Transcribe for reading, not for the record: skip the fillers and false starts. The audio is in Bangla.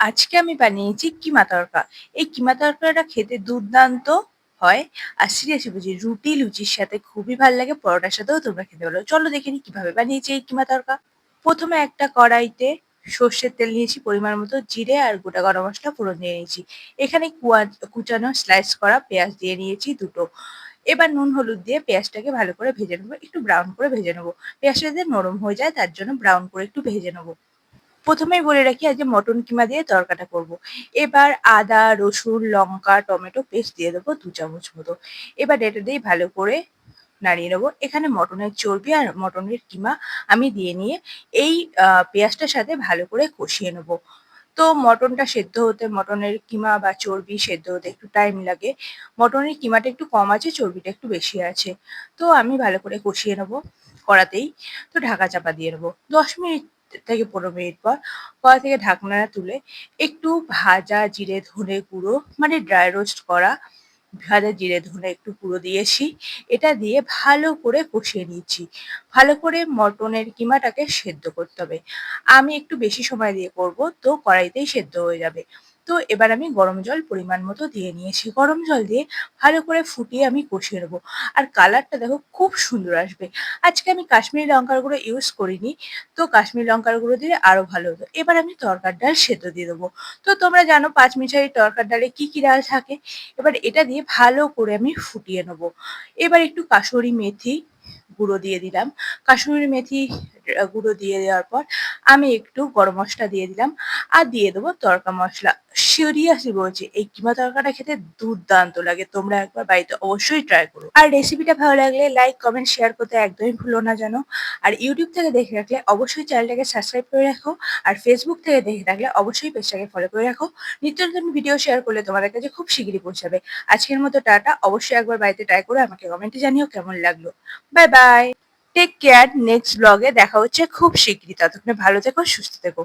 আজকে আমি বানিয়েছি কিমা তড়কা। এই কিমা তড়কাটা খেতে দুর্দান্ত হয়। আর সিরিয়াসলি বলছি রুটি, লুচির সাথে খুবই ভাল লাগে। পরোটার সাথেও তোমরা খেতে পারো। চলো দেখে নিই কিভাবে বানিয়েছি এই কিমা তড়কা। প্রথমে একটা কড়াইতে সর্ষের তেল নিয়েছি পরিমাণ মতো, জিরে আর গোটা গরম মসলা ফোড়ন দিয়ে নিয়েছি। এখানে কুচানো স্লাইস করা পেঁয়াজ দিয়ে নিয়েছি ২ টো। এবার নুন হলুদ দিয়ে পেঁয়াজটাকে ভালো করে ভেজে নেবো। একটু ব্রাউন করে ভেজে নেবো। পেঁয়াজটা যাতে নরম হয়ে যায় তার জন্য ব্রাউন করে একটু ভেজে নেবো। প্রথমেই বলে রাখি আজকে মটন কিমা দিয়ে তরকাটা করব। এবার আদা, রসুন, লঙ্কা, টমেটো পেস্ট দিয়ে দেবো ২ চামচ মতো। এবার এটা দিয়ে ভালো করে নাড়িয়ে নেবো। এখানে মটনের চর্বি আর মটনের কিমা আমি দিয়ে নিয়ে এই পেঁয়াজটার সাথে ভালো করে কষিয়ে নেবো। তো মটনটা সেদ্ধ হতে, মটনের কিমা বা চর্বি সেদ্ধ হতে একটু টাইম লাগে। মটনের কিমাটা একটু কম আছে, চর্বিটা একটু বেশি আছে। তো আমি ভালো করে কষিয়ে নেবো কড়াতেই। তো ঢাকা চাপা দিয়ে নেবো। ১০ মিনিট থেকে ১৫ মিনিট পর কড়া থেকে ঢাকনাটা তুলে একটু ভাজা জিরে ধনে গুঁড়ো মানে ড্রাই রোস্ট করা ভাজা জিরে ধনে একটু গুঁড়ো দিয়েছি। এটা দিয়ে ভালো করে কষিয়ে নিচ্ছি। ভালো করে মটনের কিমাটাকে সেদ্ধ করতে হবে। আমি একটু বেশি সময় দিয়ে করব, তো কড়াইতেই সেদ্ধ হয়ে যাবে। তো এবার আমি গরম জল পরিমাণ মতো দিয়ে নিয়েছি। গরম জল দিয়ে ভালো করে ফুটিয়ে আমি কষিয়ে নেবো। আর কালারটা দেখো খুব সুন্দর আসবে। আজকে আমি কাশ্মীরি লঙ্কার গুঁড়ো ইউজ করিনি। তো কাশ্মীরি লঙ্কার গুঁড়ো দিলে আরো ভালো হতো। এবার আমি তরকার ডাল সেদ্ধ দিয়ে দেবো। তো তোমরা জানো পাঁচমিশালি তরকার ডালে কি কি ডাল থাকে। এবার এটা দিয়ে ভালো করে আমি ফুটিয়ে নেবো। এবার একটু কাসুরি মেথি গুঁড়ো দিয়ে দিলাম। কাসুরি মেথি গুঁড়ো দিয়ে দেওয়ার পর আমি একটু গরম মসলা দিয়ে দিলাম। আর দিয়ে দেবো তড়কা মসলা। সিরিয়াসলি বলছি এই কিমা তরকাটা খেতে দুর্দান্ত লাগে। তোমরা একবার বাড়িতে অবশ্যই ট্রাই করো। আর রেসিপিটা ভালো লাগলে লাইক, কমেন্ট, শেয়ার করতে একদমই ভুলো না যেন। আর ইউটিউব থেকে দেখে রাখলে অবশ্যই চ্যানেলটাকে সাবস্ক্রাইব করে রাখো। আর ফেসবুক থেকে দেখে থাকলে অবশ্যই পেজটাকে ফলো করে রাখো। নিত্য নতুন ভিডিও শেয়ার করলে তোমাদের কাছে খুব শিগগিরই পৌঁছাবে। আজকের মতো টাটা। অবশ্যই একবার বাড়িতে ট্রাই করে আমাকে কমেন্টে জানিও কেমন লাগলো। Bye bye. Take care. Next ব্লগে দেখা হচ্ছে খুব শিগগিরই। ততক্ষণে ভালো থেকো, সুস্থ থেকো।